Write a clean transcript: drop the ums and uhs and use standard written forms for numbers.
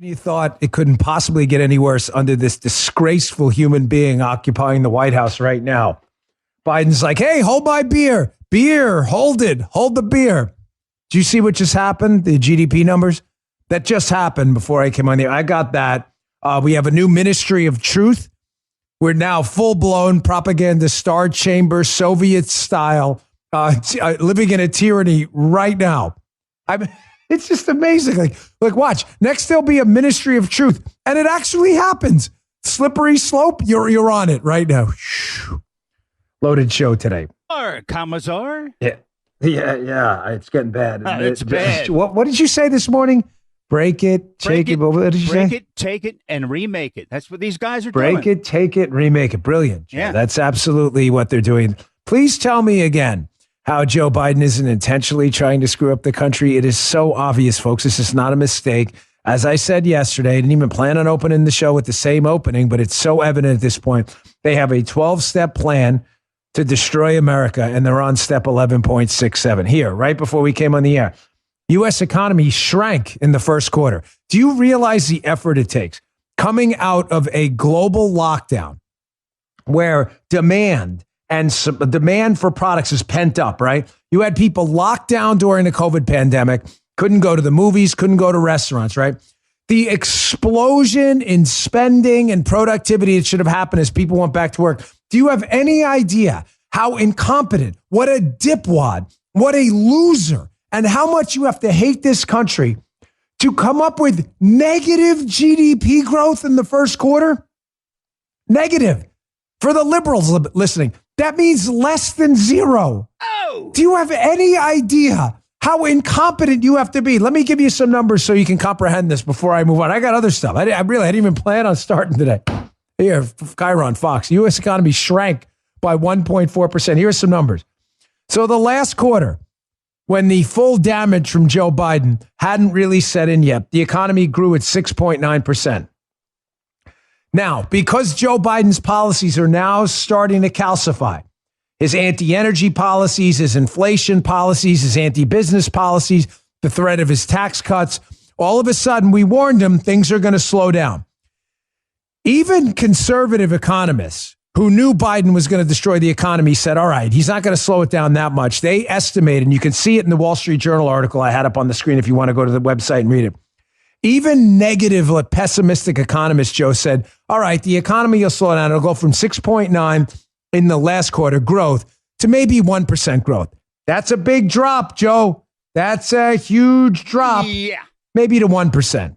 You thought it couldn't possibly get any worse under this disgraceful human being occupying the White House right now. Biden's like, hey, hold my beer. Beer, hold it. Hold the beer. Do you see what just happened? The GDP numbers? That just happened before I came on the air. I got that. We have a new Ministry of Truth. We're now full-blown propaganda star chamber, Soviet style, living in a tyranny right now. It's just amazing. Like, watch. Next, there'll be a Ministry of Truth, and it actually happens. Slippery slope. You're on it right now. Loaded show today. Commissar. Yeah. It's getting bad. It's bad. What did you say this morning? Break it, take it. What did you say? Break it, take it, and remake it. That's what these guys are doing. Break it, take it, remake it. Brilliant. Joe. Yeah. That's absolutely what they're doing. Please tell me again how Joe Biden isn't intentionally trying to screw up the country. It is so obvious, folks. This is not a mistake. As I said yesterday, I didn't even plan on opening the show with the same opening, but it's so evident at this point. They have a 12-step plan to destroy America, and they're on step 11.67. Here, right before we came on the air, U.S. economy shrank in the first quarter. Do you realize the effort it takes coming out of a global lockdown where demand for products is pent up, right? You had people locked down during the COVID pandemic, couldn't go to the movies, couldn't go to restaurants, right? The explosion in spending and productivity that should have happened as people went back to work. Do you have any idea how incompetent, what a dipwad, what a loser, and how much you have to hate this country to come up with negative GDP growth in the first quarter? Negative. For the liberals listening, that means less than zero. Oh! Do you have any idea how incompetent you have to be? Let me give you some numbers so you can comprehend this before I move on. I got other stuff. I didn't even plan on starting today. Here, Chiron, Fox. U.S. economy shrank by 1.4%. Here are some numbers. So the last quarter, when the full damage from Joe Biden hadn't really set in yet, the economy grew at 6.9%. Now, because Joe Biden's policies are now starting to calcify, his anti-energy policies, his inflation policies, his anti-business policies, the threat of his tax cuts, all of a sudden, we warned him things are going to slow down. Even conservative economists who knew Biden was going to destroy the economy said, all right, he's not going to slow it down that much. They estimate, and you can see it in the Wall Street Journal article I had up on the screen if you want to go to the website and read it. Even negative, pessimistic economists, Joe, said, all right, the economy will slow down. It'll go from 6.9 in the last quarter growth to maybe 1% growth. That's a big drop, Joe. That's a huge drop. Yeah. Maybe to 1%.